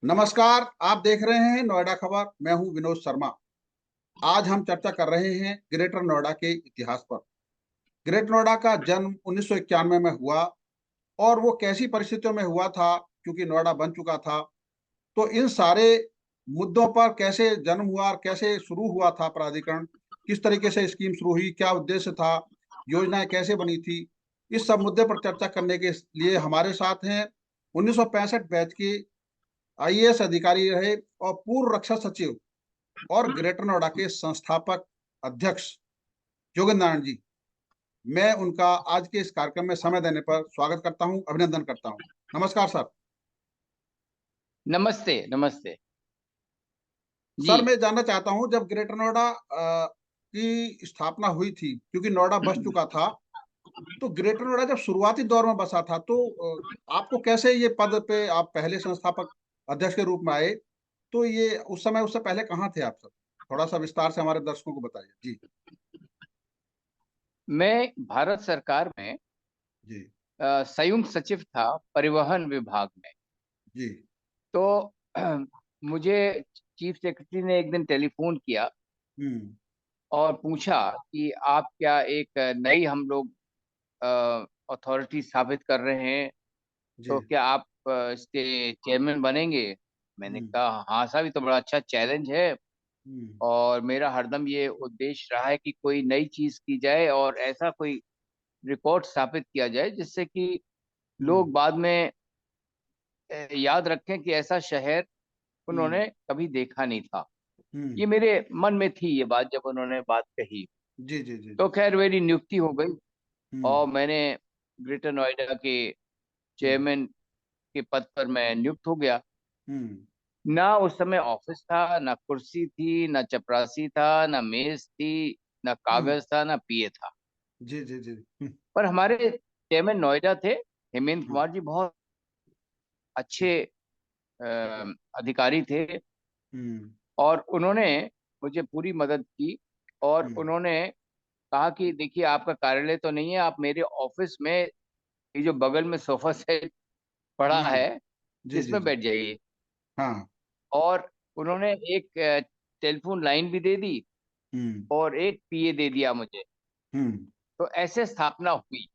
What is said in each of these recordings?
नमस्कार, आप देख रहे हैं नोएडा खबर। मैं हूं विनोद शर्मा। आज हम चर्चा कर रहे हैं ग्रेटर नोएडा के इतिहास पर। ग्रेटर नोएडा का जन्म 1991 में हुआ और वो कैसी परिस्थितियों में हुआ था, क्योंकि नोएडा बन चुका था। तो इन सारे मुद्दों पर कैसे जन्म हुआ और कैसे शुरू हुआ था प्राधिकरण, किस तरीके से स्कीम शुरू हुई, क्या उद्देश्य था, योजनाएं कैसे बनी थी, इस सब मुद्दे पर चर्चा करने के लिए हमारे साथ हैं 1965 बैच के आईएएस अधिकारी रहे और पूर्व रक्षा सचिव और ग्रेटर नोएडा के संस्थापक अध्यक्ष जोगेंद्र नारायण जी। मैं उनका आज के इस कार्यक्रम में समय देने पर स्वागत करता हूं, अभिनंदन करता हूं। नमस्कार सर। नमस्ते, नमस्ते। जी। सर, मैं जानना चाहता हूं, जब ग्रेटर नोएडा की स्थापना हुई थी, क्योंकि नोएडा बस चुका था, तो ग्रेटर नोएडा जब शुरुआती दौर में बसा था, तो आपको कैसे ये पद पे आप पहले संस्थापक अध्यक्ष के रूप में आए? तो ये उस समय, उससे पहले कहाँ थे आप सर? थोड़ा-सा विस्तार से हमारे दर्शकों को बताइए। जी, मैं भारत सरकार में जी, संयुक्त सचिव था परिवहन विभाग में। जी। तो मुझे चीफ सेक्रेटरी ने एक दिन टेलीफ़ोन किया हुँ, और पूछा कि आप क्या एक नई हम लोग अथॉरिटी स्थापित कर रहे हैं, जी। तो क्या आप इसके चेयरमैन बनेंगे? मैंने हुँ, कहा, हाँ साहब, ये तो बड़ा अच्छा चैलेंज है हुँ, और मेरा हरदम ये उद्देश्य रहा है कि कोई नई चीज़ की जाए और ऐसा कोई रिकॉर्ड स्थापित किया जाए जिससे कि हुँ, लोग बाद में याद रखें कि ऐसा शहर हुँ, उन्होंने कभी देखा नहीं था। हुँ। ये मेरे मन में थी ये बात जब उन्होंने बात कही। जी, जी, जी, तो जी। ख़ैर मेरी नियुक्ति हो गई और हुँ, मैंने ग्रेटर नोएडा के हुँ, चेयरमैन के पद पर मैं नियुक्त हो गया। हुँ, ना उस समय ऑफ़िस था, ना कुर्सी थी, ना चपरासी था, ना मेज़ थी, ना हुँ। कागज़ था, ना पीए था। जी, जी, जी। हुँ, पर हमारे चेयरमैन नोएडा थे, हेमेंत हुँ, कुमार जी, बहुत अच्छे अ, अधिकारी थे हुँ, और उन्होंने मुझे पूरी मदद की और हुँ, उन्होंने कहा कि देखिए, आपका कार्यालय तो नहीं है, आप मेरे ऑफ़िस में ये जो बगल में सोफ़ा सेट पड़ा हुँ। है, जी, जी, इसमें जी। बैठ जाइए। हाँ। और उन्होंने एक टेलीफ़ोन लाइन भी दे दी हुँ, और एक पीए दे दिया मुझे। हुँ, तो ऐसे स्थापना हुई।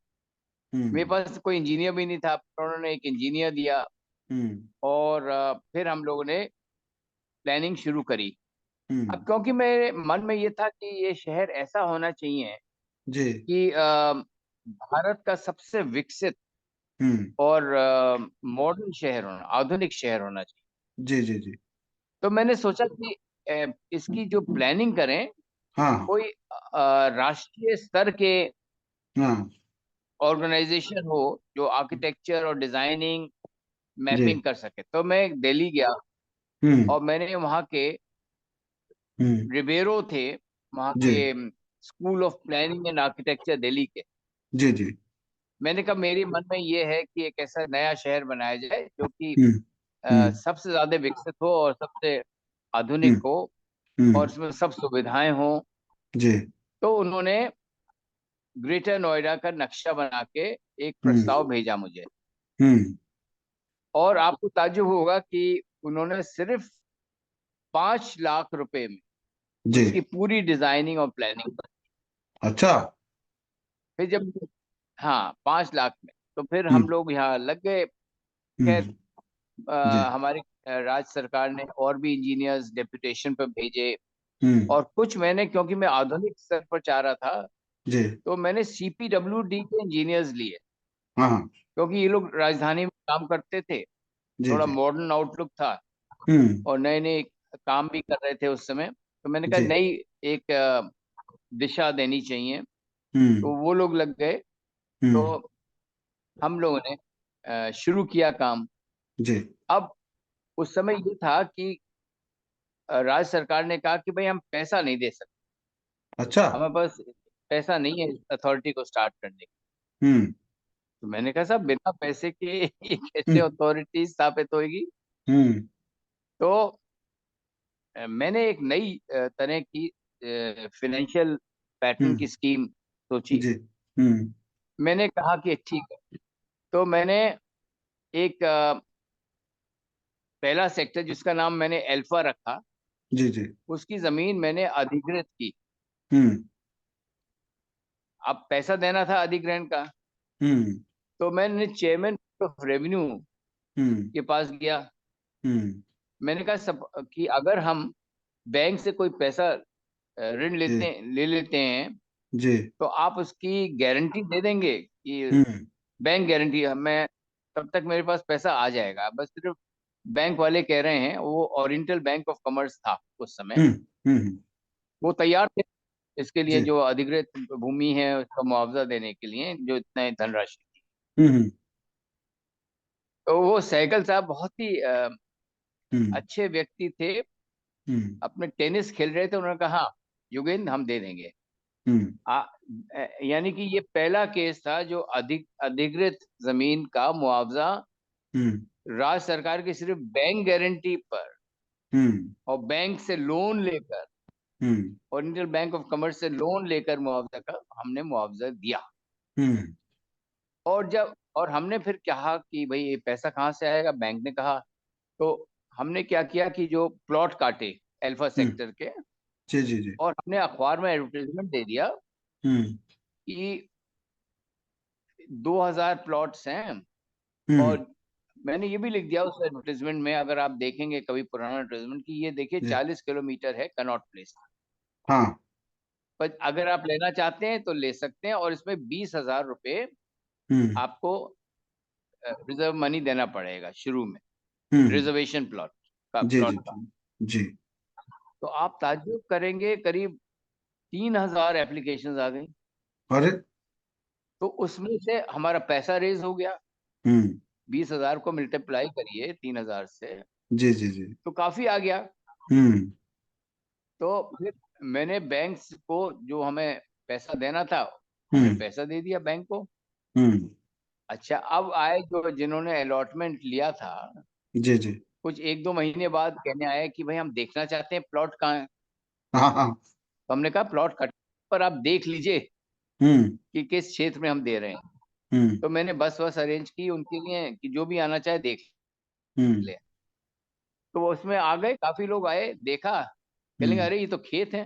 मेरे हुँ, पास कोई इंजीनियर भी नहीं था, पर उन्होंने एक इंजीनियर दिया हुँ, और फिर हम लोगों ने प्लानिंग शुरू करी। हुँ। अब क्योंकि मेरे मन में ये था कि ये शहर ऐसा होना चाहिए जी। कि भारत का सबसे विकसित हुँ। और मॉडर्न शहर होना, आधुनिक शहर होना चाहिए। जी, जी, जी। तो मैंने सोचा कि इसकी जो प्लानिंग करें, हाँ, कोई राष्ट्रीय स्तर के हाँ। ऑर्गेनाइज़ेशन हो, जो आर्किटेक्चर और डिज़ाइनिंग, जी। मैपिंग कर सके। तो मैं दिल्ली गया हुँ, और मैंने वहाँ के हुँ। रिबेरो थे, वहाँ जी। के school of planning and architecture Delhi के। जी, जी। मैंने कहा मेरे मन में ये है कि एक ऐसा नया शहर बनाया जाए जो कि हुँ, हुँ, सबसे ज़्यादा विकसित हो और सबसे हुँ, आधुनिक हो और हुँ। इसमें सब सुविधाएँ हों। जी। तो उन्होंने ग्रेटर नोएडा का नक्शा बना के एक हुँ, प्रस्ताव भेजा मुझे हुँ। और आपको ताज्जुब होगा कि उन्होंने सिर्फ़ 5 लाख रुपए में जी। उसकी पूरी डिज़ाइनिंग और प्लानिंग कर दी। अच्छा। फिर जब हाँ, 5 लाख में। तो फिर हुँ, हम लोग यहाँ लग गए। ख़ैर हुँ। जी। हमारी राज्य सरकार ने और भी इंजीनियर्स डेपुटेशन पे भेजे हुँ। और कुछ मैंने, क्योंकि मैं आधुनिक स्तर पर चाह रहा था, जी। तो मैंने सीपीडब्ल्यूडी के इंजीनियर्स लिए, हाँ, हाँ। क्योंकि ये लोग राजधानी में काम करते थे, जी, थोड़ा जी। मॉडर्न आउटलुक था हुँ, और नए-नए काम भी कर रहे थे उस समय। तो मैंने कहा जी। नई एक दिशा देनी चाहिए, हुँ, तो वो लोग लग गए। हुँ। तो हम लोगों ने शुरू किया काम। जी। अब उस समय ये था कि राज्य सरकार ने कहा कि भई हम पैसा नहीं दे सकते, अच्छा। हमारे पास पैसा नहीं है इस अथॉरिटी को स्टार्ट करने का। हुँ, तो मैंने कहा साहब, बिना पैसे के ये हुँ, कैसे अथॉरिटी स्थापित होएगी? हुँ, तो मैंने एक नई तरह की फाइनेंशियल पैटर्न हुँ। की स्कीम सोची। जी। हुँ, मैंने कहा कि ठीक है, तो मैंने एक पहला सेक्टर जिसका नाम मैंने अल्फा रखा, जी जी। उसकी जमीन मैंने अधिग्रहित की। हम्म अब पैसा देना था अधिग्रहण का, हम्म तो मैंने चेयरमैन ऑफ रेवेन्यू हम्म के पास गया। हम्म मैंने कहा सब कि अगर हम बैंक से कोई पैसा ऋण जी ले लेते हैं, जी। तो आप उसकी गारंटी दे देंगे कि हम्म बैंक गारंटी, मैं तब तक मेरे पास पैसा आ जाएगा। बस सिर्फ बैंक वाले कह रहे हैं, वो ओरिएंटल बैंक ऑफ कॉमर्स था उस समय, हम्म हम्म वो तैयार थे इसके लिए, जी। जो अधिकृत भूमि है उसका मुआवजा देने के लिए जो इतने धनराशि थी। हम्म तो वो सहगल साहब बहुत ही हम्म अच्छे व्यक्ति थे। हम्म अपने टेनिस खेल रहे थे, उन्होंने कहा हाँ युगेंद्र हम दे देंगे। हम्म यानी कि ये पहला केस था जो अधिकृत जमीन का मुआवजा हम्म राज्य सरकार की सिर्फ बैंक गारंटी पर हम्म और बैंक से लोन लेकर, हम्म ओरिएंटल बैंक ऑफ कॉमर्स से लोन लेकर मुआवजा का हमने मुआवजा दिया। हम्म और हमने फिर कहा कि भाई ये पैसा कहाँ से आएगा, बैंक ने कहा। तो हमने क्या किया कि जो प्लॉट काटे अल्फा हम्म सेक्टर के, जी जी जी। और हमने अखबार में एडवर्टाइजमेंट दे दिया हम्म कि 2000 प्लॉट्स हैं। हम्म और मैंने ये भी लिख दिया उस एडवर्टाइजमेंट में, अगर आप देखेंगे कभी पुराना एडवर्टाइजमेंट, कि ये देखिए जी 40 किलोमीटर है कनॉट प्लेस, हाँ। पर अगर आप लेना चाहते हैं तो ले सकते हैं, और इसमें 20,000 रुपये हम्म आपको रिजर्व मनी देना पड़ेगा शुरू में, हम्म रिजर्वेशन जी जी प्लॉट का। जी जी। तो आप ताज्जुब करेंगे, करीब 3,000 एप्लीकेशंस आ गई। अरे। तो उसमें से हमारा पैसा रेज हो गया। हम्म 20,000 को मल्टीप्लाई करिए 3,000 से, जी जी जी। तो काफी आ गया। हम्म तो फिर मैंने बैंक को जो हमें पैसा देना था, हमने हम्म पैसा दे दिया बैंक को। हम्म अच्छा, अब आए जो जिन्होंने अलॉटमेंट लिया था, जी जी। कुछ 1-2 महीने बाद कहने आए कि भाई हम देखना चाहते हैं प्लॉट कहाँ है। हाँ हाँ। तो हमने कहा प्लॉट कट पर आप देख लीजिए हम्म कि किस क्षेत्र में हम दे रहे हैं। हम्म तो मैंने बस अरेंज की उनके लिए कि जो भी आना चाहे देख हम्म ले। तो वो उसमें आ गए, काफी लोग आए, देखा, कहने लगे हम्म अरे ये तो खेत है,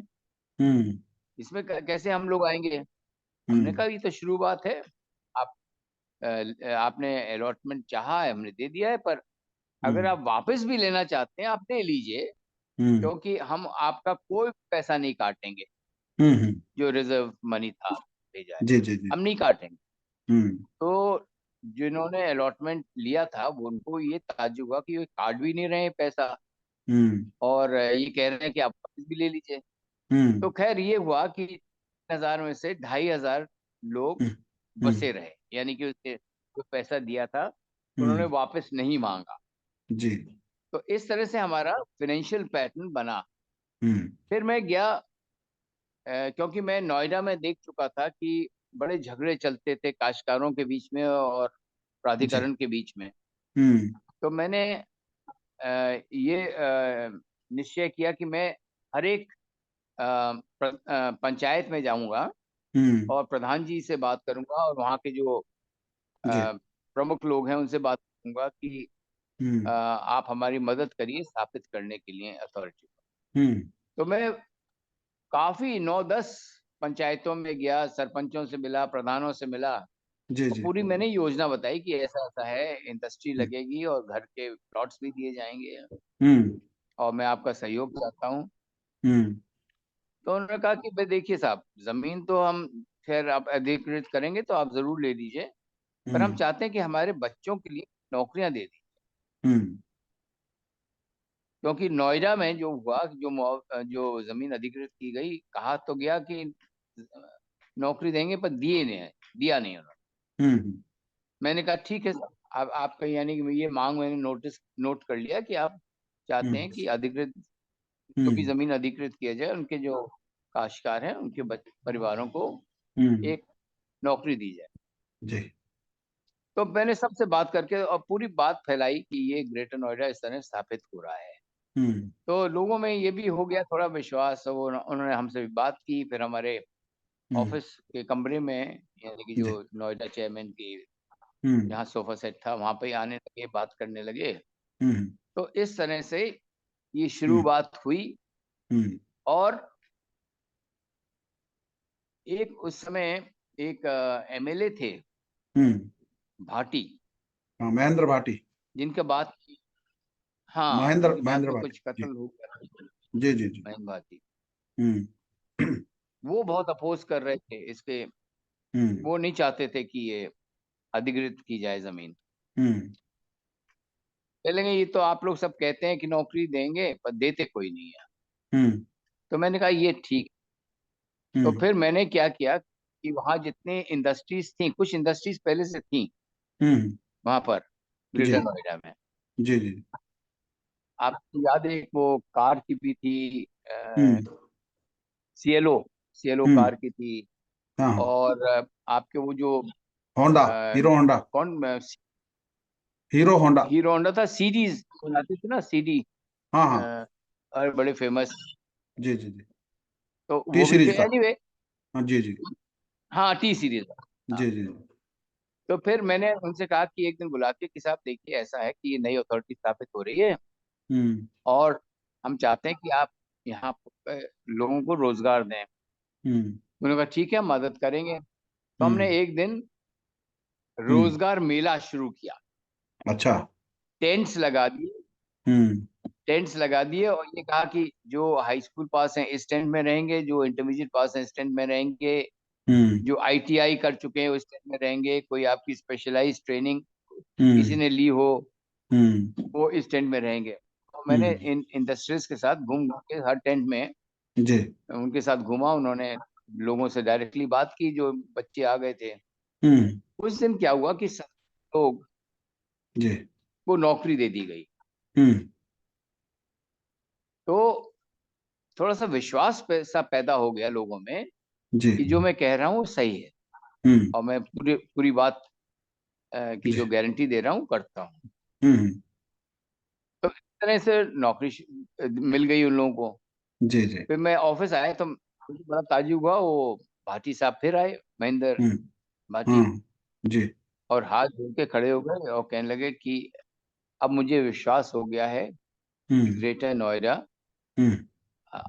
हम्म इसमें कैसे हम लोग आएंगे। हमने हम्म कहा ये तो शुरू बात है, आप आपने अलॉटमेंट चाहा है, हमने दे दिया है, पर अगर हम्म आप वापस भी लेना चाहते हैं आप ले लीजिए, हम्म क्योंकि हम आपका कोई पैसा नहीं काटेंगे, हम्म। जो रिजर्व मनी था भेजा है जी जी जी। हम नहीं काटेंगे। हम्म तो जिन्होंने अलॉटमेंट लिया था वो, उनको ये ताज्जुब हुआ कि ये काट भी नहीं रहे हैं पैसा, हम्म और ये कह रहे हैं कि आप वापस भी ले लीजिए। तो हम्म खैर ये हुआ कि 3,000 में से 2,500 लोग हम्म हम्म बसे रहे, यानी कि उसने जो पैसा दिया था उन्होंने हम्म, वापस नहीं मांगा। जी। तो इस तरह से हमारा फाइनेंशियल पैटर्न बना। हम्म फिर मैं गया, क्योंकि मैं नोएडा में देख चुका था कि बड़े झगड़े चलते थे काश्तकारों के बीच में और जी। प्राधिकरण के बीच में। हम्म तो मैंने ये निश्चय किया कि मैं हर एक पंचायत में जाऊंगा हम्म और प्रधान जी से बात करूंगा, और वहाँ के जो जी। अ, प्रमुख लोग हैं उनसे बात करूंगा कि हम्म आप हमारी मदद करिए स्थापित करने के लिए अथॉरिटी। हम्म तो मैं काफी 9-10 पंचायतों में गया, सरपंचों से मिला, प्रधानों से मिला, जी और जी। पूरी मैंने योजना बताई कि ऐसा ऐसा है, इंडस्ट्री हम्म लगेगी और घर के प्लॉट्स भी दिए जाएंगे, हम्म और मैं आपका सहयोग चाहता हूँ। हम्म तो उन्होंने कहा कि भाई देखिए साहब, जमीन तो हम खैर आप अधिकृत करेंगे तो आप जरूर ले लीजिए, पर हम हम्म चाहते हैं कि हमारे बच्चों के लिए नौकरियां दे दी। हम्म क्योंकि नोएडा में जो हुआ, जो जमीन अधिकृत की गई, कहा तो गया कि नौकरी देंगे, पर दिया नहीं उन्होंने। हम्म मैंने कहा ठीक है सर, आप आपका यानी कि ये मांग मैंने नोट कर लिया कि आप चाहते हम्म हैं कि अधिकृत, जो भी हम्म जमीन अधिकृत किया जाए उनके जो काश्तकार हैं उनके परिवारों को हम्म एक नौकरी दी जाए। जी। तो मैंने सबसे बात करके और पूरी बात फैलाई कि ये ग्रेटर नोएडा इस तरह स्थापित हो रहा है। हम्म तो लोगों में ये भी हो गया थोड़ा विश्वास, वो उन्होंने हमसे भी बात की। फिर हमारे हम्म ऑफिस के कमरे में, यानी कि जी। जो नोएडा चेयरमैन की हम्म जहाँ सोफा सेट था वहां पे ही आने लगे, बात करने लगे। हम्म तो इस तरह से ये शुरुआत हुई। और एक उस समय एक एमएलए थे भाटी, हाँ, महेंद्र भाटी। जिनके बाद, हाँ, महेंद्र जिनके बाद महेंद्र में भाटी कुछ जी। कत्ल हो गया, जी जी जी। महेंद्र भाटी। हम्म। वो बहुत अपोज कर रहे थे इसके, हम्म। वो नहीं चाहते थे कि ये अधिग्रहित की जाए जमीन। हम्म। चलेंगे, ये तो आप लोग सब कहते हैं कि नौकरी देंगे पर देते कोई नहीं है। हम्म। तो मैंने कहा ये ठीक। तो हम्म। फिर मैंने क्या किया कि वहाँ जितने इंडस्ट्रीज थी, कुछ इंडस्ट्रीज पहले से थी हम्म। वहां पर जी ग्रेटर नोएडा में। जी जी। आपको याद है, एक वो कार की भी थी, हम्म। सीएलओ, सीएलओ हम्म। कार की थी। हाँ हाँ। और आपके वो जो होंडा, अ, हीरो होंडा। कौन, हीरो होंडा। हीरो होंडा था, सीडीज बनाती थी ना, सीडी, हाँ हाँ। और बड़े फेमस। जी जी जी। तो टी वो भी थे, सीरीज था। एनीवे। हाँ जी जी। हाँ, टी सीरीज। हाँ। जी जी जी। तो फिर मैंने उनसे कहा कि एक दिन बुला के कि साहब देखिए, ऐसा है कि ये नई अथॉरिटी स्थापित हो रही है हम्म। और हम चाहते हैं कि आप यहाँ लोगों को रोजगार दें। हम्म। उन्होंने कहा ठीक है, हम मदद करेंगे। तो हमने हम्म। एक दिन हम्म। रोजगार मेला शुरू किया। अच्छा। टेंट्स लगा दिए, हम्म। टेंट्स लगा दिए, और ये कहा कि जो हाई स्कूल पास हैं इस टेंट में रहेंगे, जो इंटरमीडिएट पास हैं इस टेंट में रहेंगे, हम्म। जो आईटीआई कर चुके हैं उस टेंट में रहेंगे, कोई आपकी स्पेशलाइज ट्रेनिंग किसी हम्म। ने ली हो हम्म। वो इस टेंट में रहेंगे। तो मैंने हम्म। इन इंडस्ट्रीज के साथ घूम घूम के हर टेंट में जी। उनके साथ घूमा। उन्होंने लोगों से डायरेक्टली बात की, जो बच्चे आ गए थे। हम्म। उस दिन क्या हुआ कि सब लोग जी। को नौकरी दे दी गई। हम्म। तो थोड़ा सा विश्वास सा पैदा हो गया लोगों में जी। कि जो मैं कह रहा हूँ सही है, हम्म। और मैं पूरी पूरी बात की जी। जो गारंटी दे रहा हूँ करता हूँ। हम्म। तो इस तरह से नौकरी मिल गई उन लोगों को। जी जी। फिर मैं ऑफिस आया तो मुझे बड़ा ताज्जुब हुआ, वो भाटी साहब फिर आए, महेंद्र हम्म। भाटी, हाँ जी। और हाथ जोड़ के खड़े हो गए और कहने लगे कि अब मुझे विश्वास हो गया है कि हम्म। ग्रेटर नोएडा हम्म।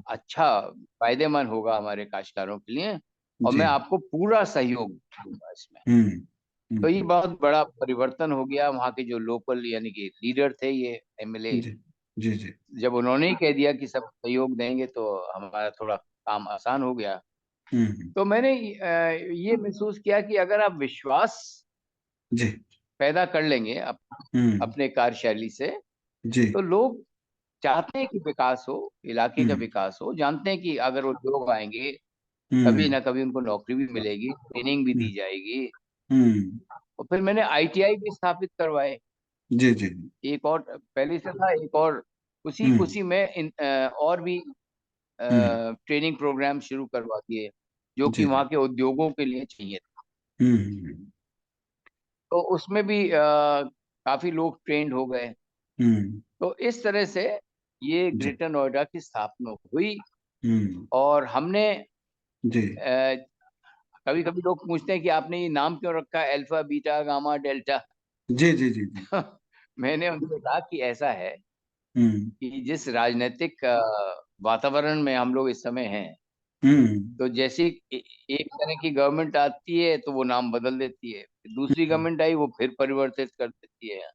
अच्छा, फायदेमंद होगा हमारे काश्तकारों के लिए, और जी। मैं आपको पूरा सहयोग दूंगा इसमें। हम्म। तो ये हम्म। बहुत बड़ा परिवर्तन हो गया। वहाँ के जो लोकल यानी कि लीडर थे, ये एमएलए, जी जी जी। जब उन्होंने ही कह दिया कि सब सहयोग देंगे तो हमारा थोड़ा काम आसान हो गया। हम्म। तो मैंने ये महसूस किया कि अगर आप विश्वास जी। पैदा कर लेंगे हम्म। अपने कार्यशैली से, जी। तो लोग चाहते हैं कि विकास हो, इलाके का हम्म। विकास हो, जानते हैं कि अगर वो लोग आएंगे कभी हम्म। ना कभी उनको नौकरी भी मिलेगी, ट्रेनिंग भी हम्म। दी जाएगी। हम्म। और फिर मैंने आईटीआई भी स्थापित करवाए। जी जी। एक और पहले से था, एक और उसी हम्म। उसी में और भी हम्म। ट्रेनिंग प्रोग्राम शुरू करवा दिए, जो कि जी जी। वहाँ के उद्योगों के लिए चाहिए था। हम्म। तो उसमें भी काफी लोग ट्रेंड हो गए। हम्म। तो इस तरह से ये जी। ग्रेटर नोएडा की स्थापना हुई। हम्म। और हमने जी कभी कभी लोग पूछते हैं कि आपने ये नाम क्यों रखा है, अल्फा बीटा गामा डेल्टा। जी जी जी जी। मैंने उनसे कहा कि ऐसा है हम्म। कि जिस राजनीतिक वातावरण में हम लोग इस समय हैं, हम्म। तो जैसी एक तरह की गवर्नमेंट आती है तो वो नाम बदल देती है, फिर दूसरी गवर्नमेंट आई वो फिर परिवर्तित कर देती है।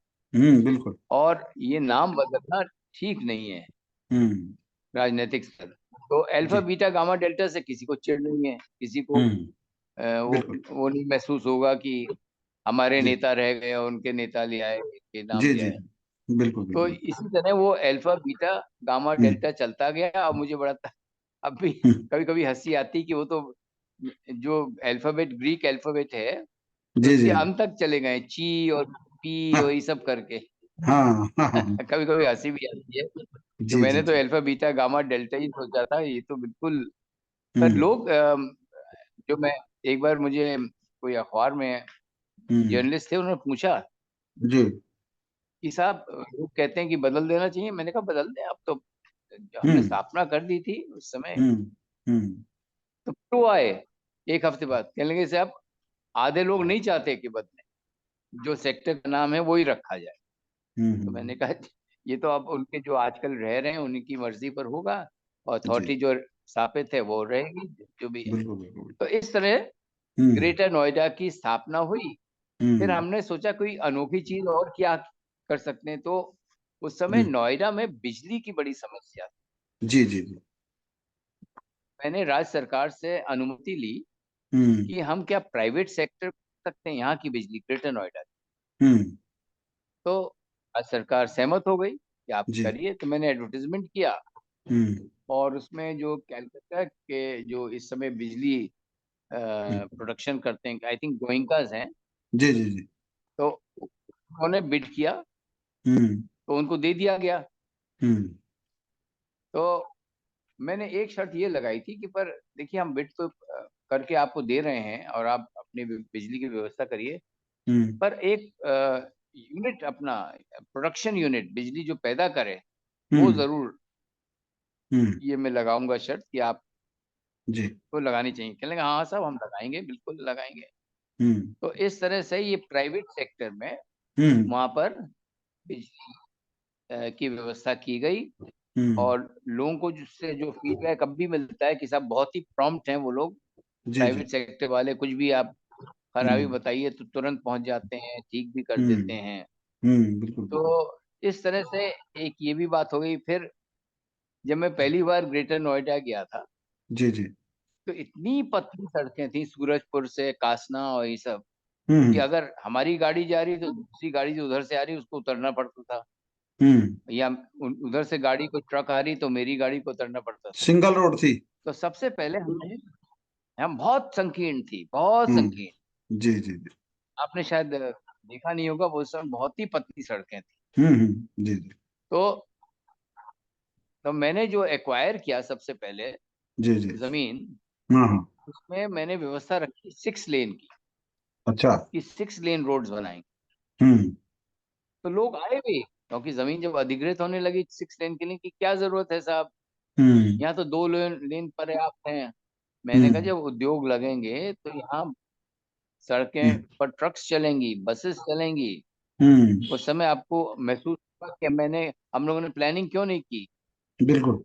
बिल्कुल। और ये नाम बदलना ठीक नहीं है हम्म। राजनीतिक स्तर। तो अल्फा जी। बीटा गामा डेल्टा से किसी को चिढ़ नहीं है, किसी को हम्म। बिल्कुल। वो नहीं महसूस होगा कि हमारे जी नेता रह गए और उनके नेता ले आए, के नाम जी ले जी। आए। बिल्कुल तो बिल्कुल। इसी तरह वो अल्फा बीटा गामा हम्म। डेल्टा चलता गया। और मुझे बड़ा अब भी हम्म। कभी कभी हंसी आती कि वो तो जो अल्फाबेट, ग्रीक अल्फाबेट है, जी उसके जी। अंत तक चले गए, ची और पी और हाँ ये सब करके। हाँ हाँ हाँ। कभी कभी हंसी भी आती है कि जी जी मैंने तो जी। अल्फा बीटा गामा डेल्टा ही सोचा था, ये तो बिल्कुल। पर हम्म। लोग जो मैं एक बार, मुझे कोई अखबार में हम्म। जर्नलिस्ट थे, उन्होंने पूछा जी। कि साहब लोग कहते हैं कि बदल देना चाहिए। मैंने कहा बदल दें, अब तो हमने हम्म। स्थापना कर दी थी उस समय। हम्म। हम्म। तो फिर वो आए एक हफ्ते बाद, कहने लगे साहब आधे लोग नहीं चाहते कि बदले, जो सेक्टर का नाम है वही रखा जाए। तो हम्म। मैंने कहा ये तो अब उनके जो आजकल रह रहे हैं उनकी मर्जी पर होगा, जी अथॉरिटी जो स्थापित है वो रहेगी, जो भी है। बिल्कुल बिल्कुल। तो इस तरह हम्म ग्रेटर नोएडा की स्थापना हुई। फिर हम्म हमने सोचा कोई अनोखी चीज और क्या कर सकते हैं, तो उस समय जी नोएडा में बिजली की बड़ी समस्या थी। जी जी जी। मैंने राज्य सरकार से अनुमति ली हम्म कि हम क्या प्राइवेट सेक्टर कर सकते हैं यहाँ की बिजली ग्रेटर नोएडा की। हम्म तो राज्य सरकार सहमत हो गई कि आप जी करिए। तो मैंने एडवर्टीजमेंट किया, हम्म और उसमें जो कैलकाटा के जो इस समय बिजली हम्म, प्रोडक्शन करते हैं, आई थिंक गोइंकास हैं, जी जी जी। तो उन्होंने बिड किया, हम्म तो उनको दे दिया गया। हम्म तो मैंने एक शर्त ये लगाई थी कि पर देखिए हम बिड तो करके आपको दे रहे हैं और आप अपनी बिजली की व्यवस्था करिए, हम्म पर एक यूनिट अपना प्रोडक्शन यूनिट बिजली जो पैदा करे वो हम्म जरूर, हम्म ये मैं लगाऊंगा शर्त कि आपको जी लगानी चाहिए। कहने लगा हाँ साहब हम लगाएंगे, बिल्कुल लगाएंगे। हम्म तो इस तरह से ये प्राइवेट सेक्टर में हम्म वहां पर बिजली की व्यवस्था की गई। हम्म और लोगों को जिससे जो फीडबैक अब भी मिलता है कि साहब बहुत ही प्रॉम्प्ट हैं वो लोग, जी जी। प्राइवेट सेक्टर वाले। कुछ भी आप खराबी हम्म बताइए तो तुरंत पहुंच जाते हैं, ठीक भी कर देते हम्म हैं। बिल्कुल तो बिल्कुल। इस तरह से एक ये भी बात हो गई। फिर जब मैं जी पहली बार ग्रेटर नोएडा गया था, जी जी। तो इतनी पतली सड़कें थी सूरजपुर से कासना और ये सब, कि हम्म अगर हमारी गाड़ी जा रही तो दूसरी गाड़ी जो उधर से आ रही उसको उतरना पड़ता था, हम्म या उधर से गाड़ी कोई ट्रक आ रही तो मेरी गाड़ी को उतरना पड़ता था। सिंगल रोड थी। तो सबसे पहले हम बहुत संकीर्ण थी, बहुत संकीर्ण। जी जी जी। आपने शायद देखा नहीं होगा, वो समय बहुत ही पतली सड़कें थी। जी जी तो मैंने जो एक्वायर किया सबसे पहले जी जी। जमीन, हाँ हाँ। उसमें मैंने व्यवस्था रखी 6 लेन की, अच्छा। कि 6 लेन रोड्स बनाएंगे। हम्म तो लोग आए भी, क्योंकि जमीन जब अधिग्रहित होने लगी 6 लेन के लिए, कि क्या जरूरत है साहब, हम्म यहाँ तो 2 लेन लेन पर्याप्त हैं। मैंने कहा हम्म जब उद्योग लगेंगे तो यहाँ सड़कें हम्म पर ट्रक्स चलेंगी, बसेस चलेंगी। हम्म, उस समय आपको महसूस हुआ कि हम लोगों ने प्लानिंग क्यों नहीं की। बिल्कुल।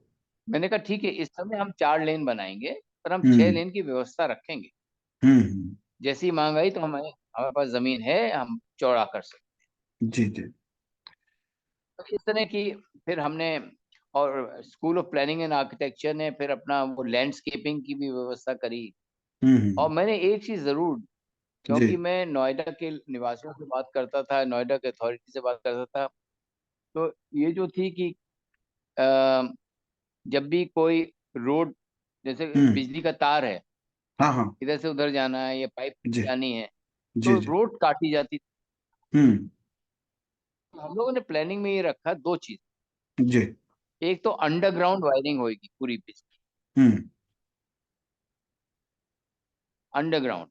मैंने कहा ठीक है, इस समय हम 4 लेन बनाएंगे, पर हम छह हम्म लेन की व्यवस्था रखेंगे। हम्म जैसी मांग आई तो हमारे हमारे पास जमीन है, हम चौड़ा कर सकते जी जी। हैं। तो इस तरह की फिर हमने, और school of planning and architecture ने फिर अपना वो लैंडस्केपिंग की भी व्यवस्था करी। और हम्म मैंने एक चीज जरूर, जी क्योंकि मैं नोएडा के निवासियों से बात करता था, नोएडा के अथॉरिटी से बात करता था, तो ये जो थी कि अ, जब भी कोई रोड, जैसे हम्म बिजली का तार है, हाँ हाँ। इधर से उधर जाना है या पाइप जी जानी है, जी तो जी। रोड काटी जाती थी। हम्म तो हम लोगों ने प्लानिंग में ये रखा दो चीज। जी। एक तो अंडरग्राउंड वायरिंग होगी पूरी बिजली, हम्म अंडरग्राउंड,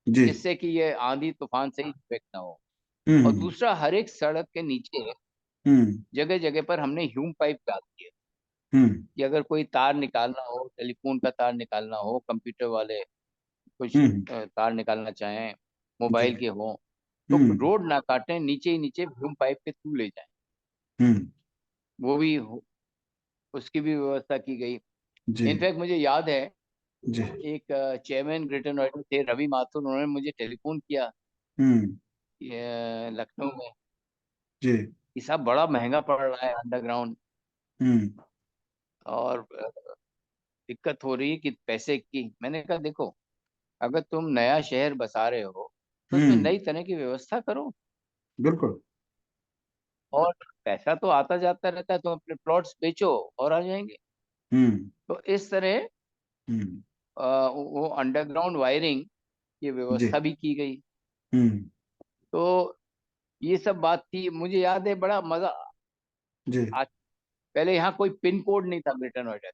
जी। जिससे कि ये आंधी तूफान से ही इफेक्ट ना हो। और हम्म दूसरा, हर एक सड़क के नीचे हम्म जगह जगह पर हमने ह्यूम पाइप डाल दिए, हम्म कि अगर कोई तार निकालना हो, टेलीफोन का तार निकालना हो, कंप्यूटर वाले कुछ हम्म तार निकालना चाहें, जी। मोबाइल के हों, तो हम्म रोड ना काटें, नीचे ही नीचे ह्यूम पाइप के थ्रू ले जाएं। हम्म वो भी उसकी भी व्यवस्था की गई। जी इनफैक्ट मुझे याद है, जी। एक चेयरमैन ग्रेटर नोएडा थे रवि माथुर, उन्होंने मुझे टेलीफोन किया हम्म लखनऊ में, जी। कि साहब बड़ा महंगा पड़ रहा है अंडरग्राउंड, हम्म और दिक्कत हो रही है कि पैसे की। मैंने कहा देखो, अगर तुम नया शहर बसा रहे हो तो उसमें हम्म नई तरह की व्यवस्था करो, बिल्कुल। और पैसा तो आता जाता रहता है, तुम अपने प्लॉट्स बेचो और आ जाएंगे। हम्म तो इस तरह हम्म वो अंडरग्राउंड वायरिंग की जी। व्यवस्था भी की गई। हम्म तो ये सब बात थी, मुझे याद है बड़ा मजा। जी। आज पहले यहाँ कोई पिन कोड नहीं था ग्रेटर नोएडा,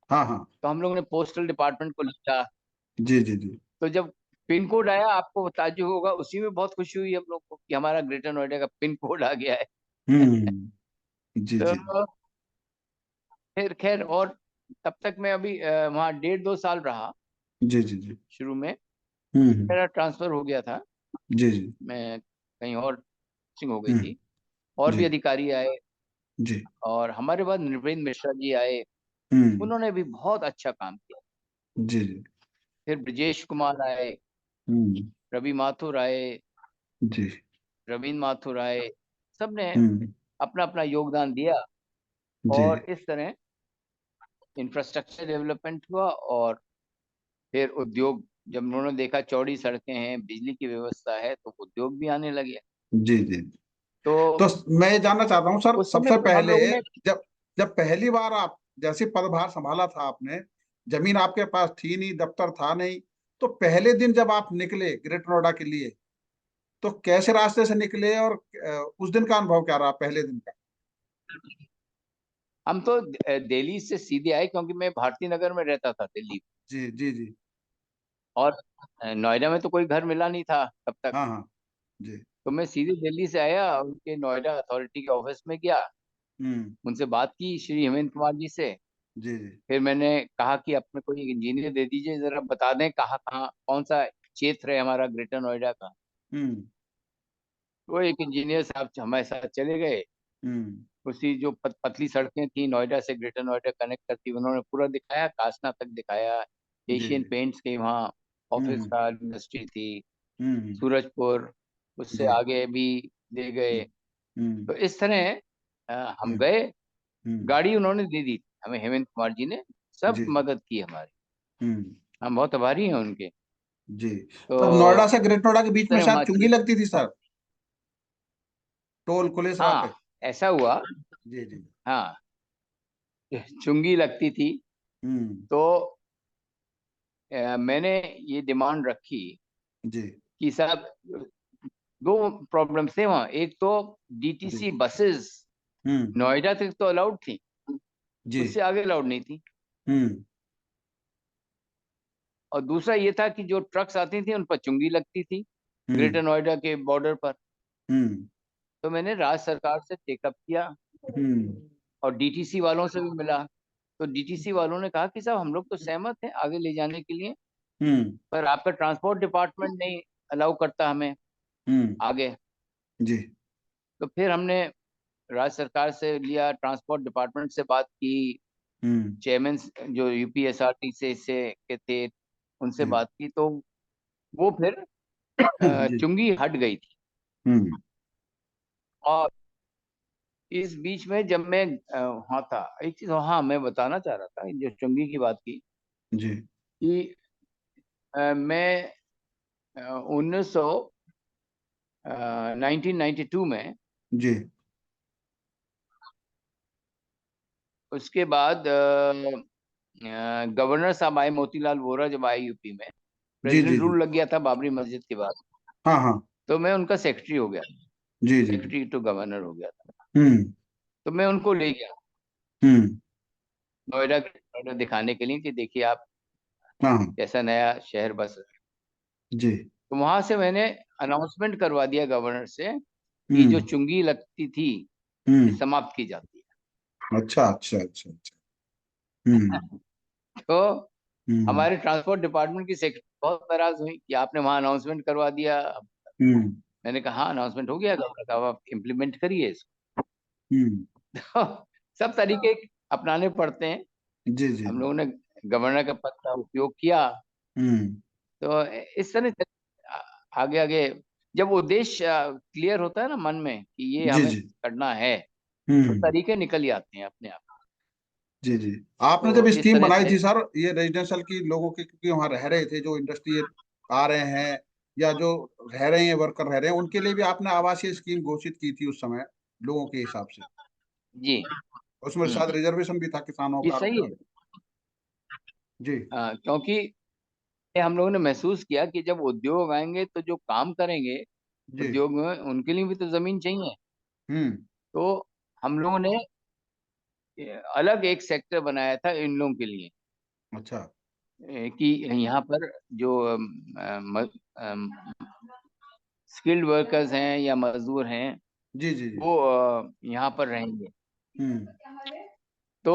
हाँ हाँ। तो हम लोगों ने पोस्टल डिपार्टमेंट को लिखा। जी जी जी। तो जब पिन कोड आया, आपको ताज्जुब होगा, उसी में बहुत खुशी हुई हम लोग को कि हमारा ग्रेटर नोएडा का पिन कोड आ गया है। हम्म जी जी तो फिर खैर, और तब तक मैं अभी वहाँ 1.5-2 साल रहा। जी जी जी। शुरू में हम्म मेरा ट्रांसफर हो गया था, जी जी। मैं कहीं और पोस्टिंग हो गई हम्म थी, और भी जी अधिकारी आए, जी और हमारे बाद नृपेंद्र मिश्रा जी आए, हम्म उन्होंने भी बहुत अच्छा काम किया। जी जी फिर ब्रजेश कुमार आए, हम्म रवि माथुर आए, जी रवींद्र माथुर आए, सबने हम्म अपना अपना योगदान दिया जी और इस तरह इंफ्रास्ट्रक्चर डेवलपमेंट हुआ। और फिर उद्योग, जब उन्होंने देखा चौड़ी सड़कें हैं, बिजली की व्यवस्था है, तो उद्योग भी आने लगे। जी जी। तो तो मैं ये जानना चाहता हूँ सर, उस समय सबसे हम पहले लोगों ने, जब जब पहली बार आप जैसे पदभार संभाला था आपने, जमीन आपके पास थी नहीं, दफ्तर था नहीं, तो पहले दिन जब आप निकले ग्रेटर नोएडा के लिए, तो कैसे रास्ते से निकले और उस दिन का अनुभव क्या रहा पहले दिन का? हम तो दिल्ली से सीधे आए, क्योंकि मैं भारती नगर में रहता था दिल्ली में। जी जी जी। और नोएडा में तो कोई घर मिला नहीं था तब तक। हाँ हाँ। जी। तो मैं सीधे दिल्ली से आया, उनके नोएडा अथॉरिटी के ऑफिस में गया, हम्म। उनसे बात की श्री हेमंत कुमार जी से। जी जी। फिर मैंने कहा कि अपने को एक इंजीनियर दे दीजिए, जरा बता दें कहाँ कहाँ कौन सा क्षेत्र है हमारा ग्रेटर नोएडा का। हम्म वो एक इंजीनियर साहब हमारे साथ चले गए। हम्म। उसी जो पतली सड़कें थी नोएडा से ग्रेटर नोएडा कनेक्ट करती, उन्होंने पूरा दिखाया, कासना तक दिखाया। जी एशियन जी। पेंट्स के वहाँ ऑफिस हम्म था, इंडस्ट्री थी। हम्म। सूरजपुर, उससे जी। आगे भी ले गए। हम्म हम्म तो इस तरह हम हम्म गए। हम्म। गाड़ी उन्होंने दे दी थी हमें, हेमंत कुमार जी ने सब जी। मदद की हमारी। हम्म। हम बहुत आभारी हैं उनके। जी। तो अब नोएडा तो से ग्रेट नोएडा के इस बीच में तरह शायद वहाँ चुंगी चले। लगती थी सर, टोल पुलिस वहां पे। हाँ, ऐसा हुआ। जी जी। हाँ, चुंगी लगती थी। हम्म। तो मैंने ये डिमांड रखी जी कि साहब, दो प्रॉब्लम्स थे वहाँ। एक तो जी। डीटीसी बसेस हम्म। नोएडा तक तो अलाउड थी, जी। उससे आगे अलाउड नहीं थी। हम्म और दूसरा ये था कि जो ट्रक्स आती थी उन पर चुंगी लगती थी ग्रेटर हम्म नोएडा के बॉर्डर पर। हम्म तो मैंने राज्य सरकार से टेकअप किया हम्म और डीटीसी वालों से भी मिला। तो डीटीसी वालों ने कहा कि साहब, हम लोग तो सहमत हैं आगे ले जाने के लिए, हम्म पर आपका ट्रांसपोर्ट डिपार्टमेंट नहीं अलाउ करता हमें हम्म। आगे। जी। तो फिर हमने राज्य सरकार से लिया, ट्रांसपोर्ट डिपार्टमेंट से बात की, हम्म। चेयरमैन जो यूपीएसआरटी से के थे उनसे जी बात की। तो वो फिर जी। चुंगी हट गई थी। हम्म और इस बीच में जब मैं वहाँ था, एक चीज हाँ मैं बताना चाह रहा था, जो चुंगी की बात की, जी कि मैं 1900 1992 में, जी उसके बाद गवर्नर साहब आए, मोतीलाल वोरा जब आए यूपी में, जी जी प्रेसिडेंट जी। रूल लग गया था बाबरी मस्जिद के बाद। हाँ हाँ। तो मैं उनका सेक्रेटरी हो गया, जी जी जी। सेक्रेटरी टू गवर्नर हो गया था। हम्म तो मैं उनको ले गया हम्म। नोएडा, नोएडा दिखाने के लिए कि देखिए आप हाँ हाँ। कैसा नया शहर बस रहा है। जी। तो वहां से मैंने अनाउंसमेंट करवा दिया गवर्नर से कि जो हम्म चुंगी लगती थी ये हम्म। समाप्त की जाती अच्छा अच्छा अच्छा अच्छा। है। हम्म तो हम्म हमारे ट्रांसपोर्ट डिपार्टमेंट की सेक्रेटरी बहुत नाराज हुई कि आपने वहां अनाउंसमेंट करवा दिया। हम्म मैंने कहा हाँ, अनाउंसमेंट हो गया, गवर्नर साहब आप इम्प्लीमेंट करिए इसको। हम्म। तो सब तरीके अपनाने पड़ते हैं। जी जी हम जी। लोगों ने गवर्नर का पद का उपयोग किया। हम्म। तो इस तरह आगे आगे, जब उद्देश्य क्लियर होता है ना मन में कि ये जी हमें जी। करना है, तो हम्म। तरीके निकल ही आते हैं अपने आप। जी जी। आपने जब तो इस स्कीम तरह बनाई से, थी सर, ये रेजिडेंशियल की लोगों के, क्योंकि वहाँ रह रहे थे जो इंडस्ट्री आ रहे हैं या जो रह रहे हैं वर्कर रह रहे हैं, उनके लिए भी आपने आवासीय स्कीम घोषित की थी उस समय लोगों के हिसाब से? जी, उसमें शायद रिजर्वेशन भी था किसानों ये का। सही है। जी क्योंकि ये हम लोगों ने महसूस किया कि जब उद्योग आएंगे तो जो काम करेंगे जी। उद्योग में, उनके लिए भी तो जमीन चाहिए। हम्म। तो हम लोगों ने अलग एक सेक्टर बनाया था इन लोगों के लिए, अच्छा। कि यहाँ पर जो स्किल्ड वर्कर्स हैं या मजदूर हैं, जी जी जी। वो यहाँ पर रहेंगे। हम्म। तो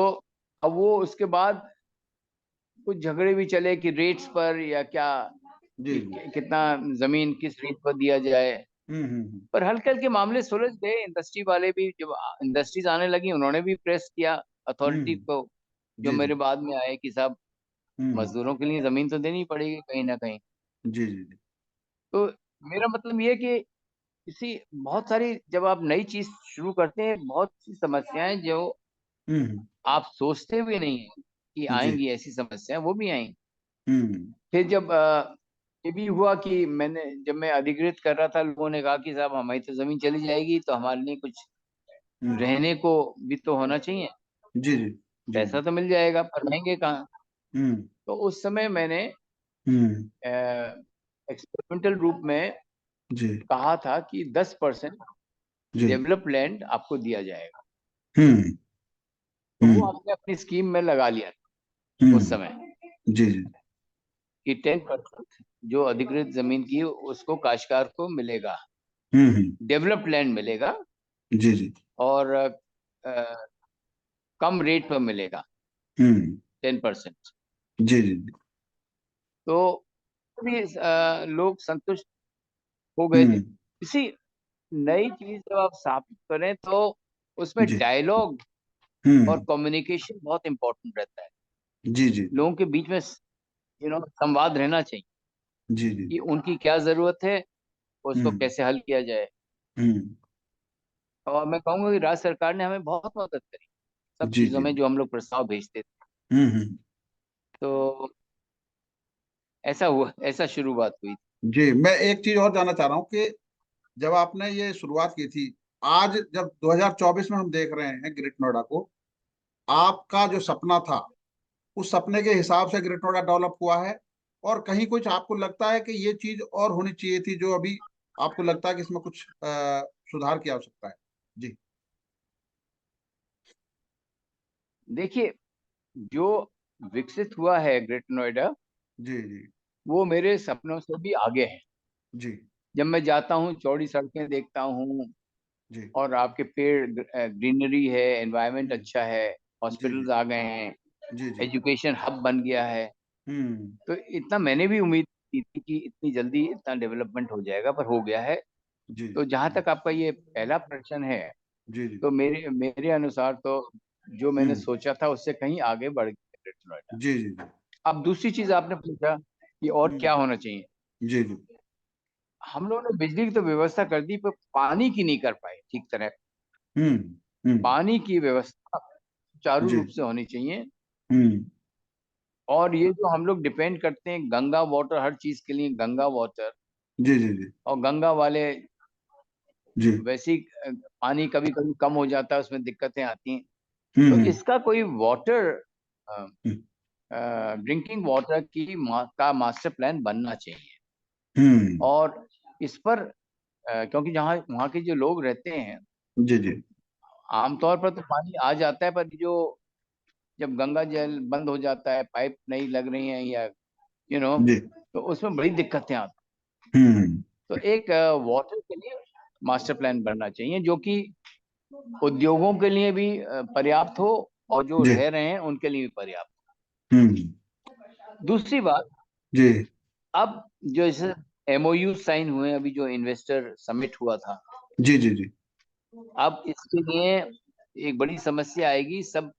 अब वो उसके बाद कुछ झगड़े भी चले कि रेट्स पर या क्या, जी कि जी। कितना जमीन किस रेट पर दिया जाए। पर हल्के हल्के मामले सुलझ गए। इंडस्ट्री वाले भी, जब इंडस्ट्रीज आने लगी, उन्होंने भी प्रेस किया अथॉरिटी को, जो जी जी मेरे बाद में आए, कि साहब हम्म मजदूरों के लिए जमीन तो देनी पड़ेगी कहीं ना कहीं। जी जी जी तो मेरा मतलब ये है कि इसी बहुत सारी, जब आप नई चीज शुरू करते हैं, बहुत सी समस्याएं जो हम्म आप सोचते भी नहीं है कि जी आएंगी, ऐसी समस्याएं वो भी आई। हम्म फिर जब ये भी हुआ कि जब मैं अधिकृत कर रहा था, लोगों ने कहा कि साहब हमारी तो जमीन चली जाएगी, तो हमारे लिए कुछ हम्म रहने को भी तो होना चाहिए, जी जी जी पैसा तो मिल जाएगा पर रहेंगे कहाँ। हम्म तो उस समय मैंने हम्म एक्सपेरिमेंटल रूप में जी कहा था कि 10% जी डेवलप लैंड आपको दिया जाएगा। हम्म तो वो हम्म हमने अपनी स्कीम में लगा लिया था उस हम्म समय, जी जी कि 10% जो अधिकृत जमीन की उसको काश्तकार को मिलेगा, डेवलप्ड लैंड मिलेगा, जी जी और कम रेट पर मिलेगा, हम्म 10%। जी जी तो भी लोग संतुष्ट हो गए थे। हम्म किसी नई चीज जब आप स्थापित करें, तो उसमें जी डायलॉग और हम्म कम्युनिकेशन बहुत इंपॉर्टेंट रहता है। जी जी लोगों के बीच में संवाद रहना चाहिए जी जी कि उनकी क्या जरूरत है, उसको हम्म कैसे हल किया जाए। हम्म और मैं कहूँगा कि राज्य सरकार ने हमें बहुत मदद करी सब जी चीजों जी में, जो हम लोग प्रस्ताव भेजते थे। हम्म तो ऐसा हुआ, ऐसा शुरुआत हुई। जी मैं एक चीज और जानना चाह रहा हूँ कि जब आपने ये शुरुआत की थी, आज जब 2024 में हम देख रहे हैं ग्रेट नोएडा को, आपका जो सपना था उस सपने के हिसाब से ग्रेट नोएडा डेवलप हुआ है, और कहीं कुछ आपको लगता है कि ये चीज और होनी चाहिए थी, जो अभी आपको लगता है कि इसमें कुछ सुधार की आवश्यकता है? जी देखिए, जो विकसित हुआ है ग्रेट नोएडा, जी जी वो मेरे सपनों से भी आगे है। जी जब मैं जाता हूँ, चौड़ी सड़कें देखता हूँ, जी और आपके पेड़, ग्रीनरी है, एनवायरनमेंट हम्म, अच्छा है, जी जी हॉस्पिटल्स आ गए हैं, जी जी एजुकेशन हब बन गया है। हम्म तो इतना मैंने भी उम्मीद की थी कि इतनी जल्दी इतना डेवलपमेंट हो जाएगा, पर हो गया है। जी तो जहाँ तक आपका ये पहला प्रश्न है, जी जी तो मेरे मेरे अनुसार तो जो मैंने हम्म सोचा था उससे कहीं आगे बढ़ गया ग्रेटर नोएडा। जी जी जी अब दूसरी चीज आपने पूछा कि और क्या हम्म होना चाहिए। जी जी हम लोगों ने बिजली की तो व्यवस्था कर दी, पर पानी की नहीं कर पाए ठीक तरह। हम्म हम्म पानी की व्यवस्था सुचारू जी रूप से होनी चाहिए। हम्म और ये जो हम लोग डिपेंड करते हैं गंगा वाटर, हर चीज के लिए गंगा वाटर, जी जी जी और गंगा वाले जी वैसे ही पानी कभी कभी कम हो जाता है, उसमें दिक्कतें आती हैं। तो हम्म इसका कोई वाटर, हम्म ड्रिंकिंग वाटर का मास्टर प्लान बनना चाहिए। हम्म और इस पर क्योंकि जहाँ वहाँ के जो लोग रहते हैं, जी जी आमतौर पर तो पानी आ जाता है, पर जो जब गंगा जल बंद हो जाता है, पाइप नहीं लग रही है, या यू नो जी तो उसमें बड़ी दिक्कतें आती हम्म हैं। तो एक वाटर के लिए मास्टर प्लान बनना चाहिए, जो कि उद्योगों के लिए भी पर्याप्त हो, और जो जी रह रहे हैं उनके लिए भी पर्याप्त हम्म हो। दूसरी बात, जी अब जो जैसे एमओयू साइन हुए, अभी जो इन्वेस्टर समिट हुआ था, जी जी जी अब इसके लिए एक बड़ी समस्या आएगी सब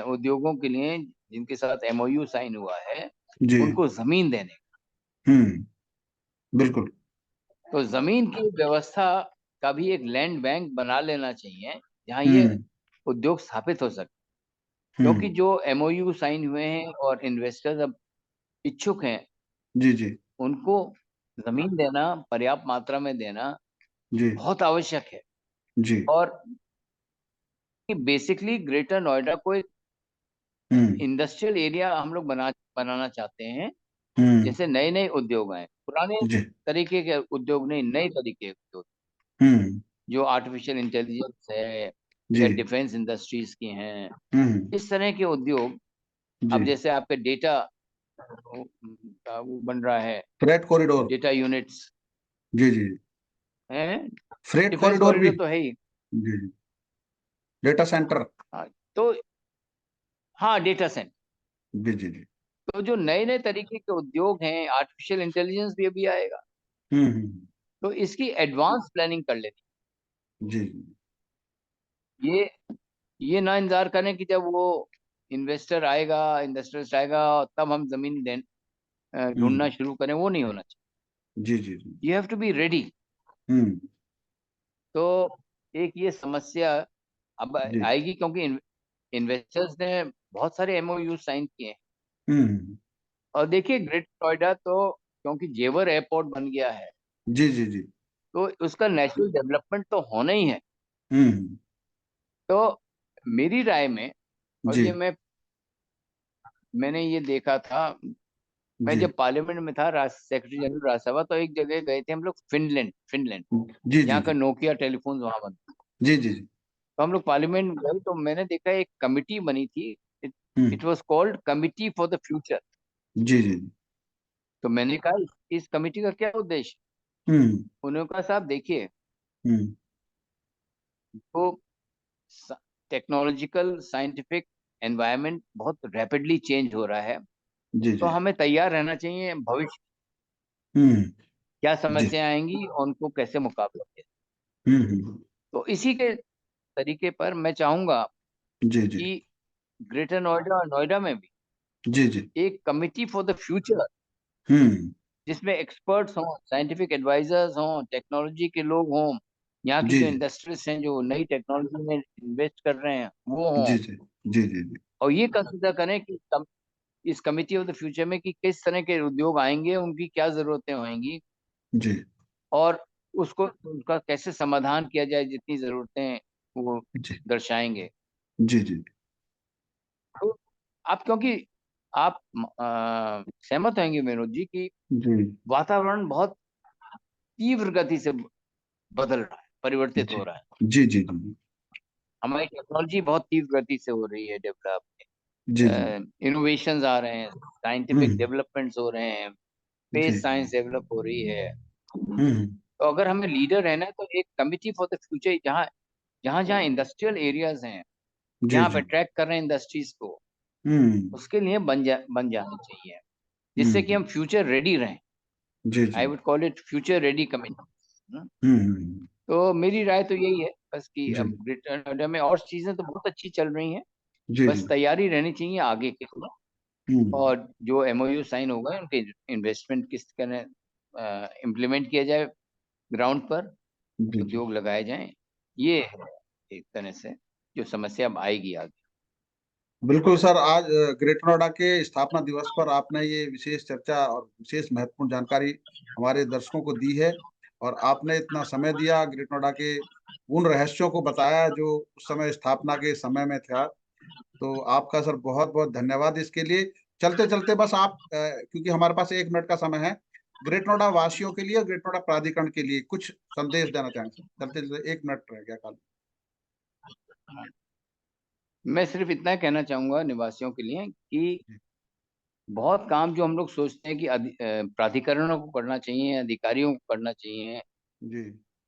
उद्योगों के लिए जिनके साथ एमओयू साइन हुआ है, जी उनको जमीन देने। बिल्कुल तो जमीन की व्यवस्था का भी एक लैंड बैंक बना लेना चाहिए, जहाँ ये हम्म उद्योग स्थापित हो सके। क्योंकि हम्म जो एमओयू साइन हुए हैं और इन्वेस्टर्स अब इच्छुक हैं, जी जी उनको जमीन देना, पर्याप्त मात्रा में देना जी बहुत आवश्यक है। जी और बेसिकली ग्रेटर नोएडा को एक हम्म इंडस्ट्रियल एरिया हम लोग बनाना चाहते हैं। हम्म जैसे नए नए उद्योग आए, पुराने जी तरीके के उद्योग नहीं, नए तरीके के उद्योग, हम्म जो आर्टिफिशियल इंटेलिजेंस है जी या डिफेंस इंडस्ट्रीज की हैं, हम्म इस तरह के उद्योग। जी अब जैसे आपके डेटा का वो बन रहा है, फ्रेट कॉरिडोर डेटा यूनिट्स जी जी हैं, फ्रेट डिफेंस कॉरिडोर भी कॉरिडोर तो है ही। जी जी डेटा सेंटर हाँ, तो हाँ, डेटा सेंटर। जी जी जी तो जो नए नए तरीके के उद्योग हैं, आर्टिफिशियल इंटेलिजेंस भी अभी आएगा। हम्म तो इसकी एडवांस प्लानिंग कर लेनी। जी ये ना इंतजार करें कि जब वो इन्वेस्टर्स आएगा तब हम जमीन ढूंढना शुरू करें, वो नहीं होना चाहिए। जी जी जी। You have to be ready. Hmm. तो एक ये समस्या अब जी। आएगी, क्योंकि इन्वेस्टर्स ने बहुत सारे एमओयू साइन किए हैं। हम्म। और देखिए ग्रेट नोएडा तो क्योंकि जेवर एयरपोर्ट बन गया है, जी जी जी। तो उसका नेशनल डेवलपमेंट तो होना ही है। हम्म। तो मेरी राय में, और जी ये मैंने ये देखा था, मैं जी जब पार्लियामेंट में था, सेक्रेटरी जनरल राज्यसभा, तो एक जगह गए थे हम लोग, फिनलैंड, जी जी जहाँ का जी नोकिया टेलीफोन वहां बना। जी जी जी। तो हम लोग पार्लियामेंट गए, तो मैंने देखा एक कमिटी बनी थी। Hmm. It was called committee for the future. जी जी। तो मैंने कहा इस कमिटी का क्या उद्देश्य। हम्म। उन्होंने कहा साहब देखिए, हम्म। तो टेक्नोलॉजिकल साइंटिफिक एनवायरनमेंट बहुत रैपिडली चेंज हो रहा है, जी तो जी। हमें तैयार रहना चाहिए भविष्य हम्म। क्या जी। समस्याएं आएंगी और उनको कैसे मुकाबला किया। हम्म। तो इसी के तरीके पर मैं चाहूंगा जी जी कि ग्रेटर नोएडा और नोएडा में भी जी जी। एक कमिटी फॉर द फ्यूचर, हम्म। जिसमें एक्सपर्ट्स हों, साइंटिफिक एडवाइजर्स हों, टेक्नोलॉजी के लोग हों, यहाँ की जी जो जी इंडस्ट्रीज हैं जो नई टेक्नोलॉजी में इन्वेस्ट कर रहे हैं वो हों। जी जी जी जी जी। और ये कंसिडर करें कि इस कमिटी ऑफ द फ्यूचर में कि किस तरह के उद्योग आएंगे, उनकी क्या जरूरतें होंगी, जी और उसको उनका कैसे समाधान किया जाए, जितनी जरूरतें वो जी दर्शाएंगे। जी जी तो आप, क्योंकि आप सहमत होंगे विनोद जी कि जी वातावरण बहुत तीव्र गति से बदल रहा है, परिवर्तित जी हो रहा है। जी जी जी हमारी टेक्नोलॉजी बहुत तीव्र गति से हो रही है डेवलप, जी जी। इनोवेशंस आ रहे हैं, साइंटिफिक हम्म। डेवलपमेंट्स हो रहे हैं, जी। स्पेस साइंस डेवलप हो रही है। हम्म। तो अगर हमें लीडर रहना है, तो एक कमिटी फॉर द फ्यूचर, जहाँ जहाँ जहाँ इंडस्ट्रियल एरियाज हैं, जी जहाँ आप जी। अट्रैक्ट कर रहे हैं इंडस्ट्रीज को, हम्म। उसके लिए बन जानी चाहिए, जिससे कि हम्म। हम फ्यूचर रेडी रहें। जी आई जी। Would call it future ready committee. Hmm. तो मेरी राय तो यही है बस कि जी अब ग्रेटर नोएडा में और चीजें तो बहुत अच्छी चल रही हैं, जी जी। बस तैयारी रहनी चाहिए आगे के लिए। हम्म। और जो एमओयू साइन होगा उनके इन्वेस्टमेंट किस तरह इम्प्लीमेंट किया जाए, ग्राउंड पर जी जी। उद्योग लगाए जाएं, ये है एक तरह से जो समस्या अब आएगी आगे। बिल्कुल सर, आज ग्रेटर नोएडा के स्थापना दिवस पर आपने ये विशेष चर्चा और विशेष महत्वपूर्ण जानकारी हमारे दर्शकों को दी है। और आपने इतना समय दिया, ग्रेटर नोएडा के उन रहस्यों को बताया जो उस समय स्थापना के समय में था। तो आपका सर बहुत बहुत धन्यवाद इसके लिए। चलते चलते बस आप क्योंकि हमारे पास 1 मिनट का समय है, ग्रेटर नोएडा वासियों के लिए और ग्रेटर नोएडा प्राधिकरण के लिए कुछ संदेश देना चाहेंगे सर। चलते चलते 1 मिनट रह गया काल। मैं सिर्फ इतना कहना चाहूंगा निवासियों के लिए कि जी बहुत काम जो हम लोग सोचते हैं कि प्राधिकरणों को करना चाहिए, अधिकारियों को करना चाहिए, जी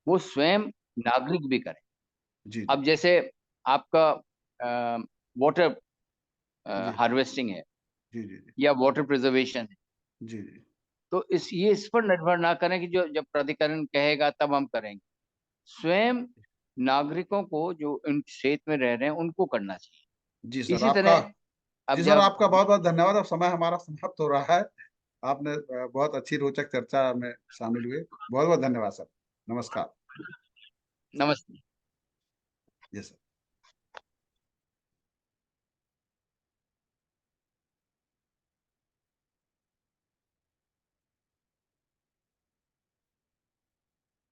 वो स्वयं नागरिक भी करें। जी जी अब जैसे आपका वाटर जी हार्वेस्टिंग है जी जी जी या वाटर प्रिजर्वेशन है, जी जी तो इस पर निर्भर ना करें कि जो जब प्राधिकरण कहेगा तब हम करेंगे। स्वयं नागरिकों को जो इन क्षेत्र में रह रहे हैं उनको करना जी चाहिए। सर इसी आपका। तरह अब जी सर जब आपका बहुत बहुत धन्यवाद। अब समय हमारा समाप्त हो रहा है। आपने बहुत अच्छी रोचक चर्चा में शामिल हुए। बहुत बहुत धन्यवाद सर। नमस्कार। नमस्ते। जी सर।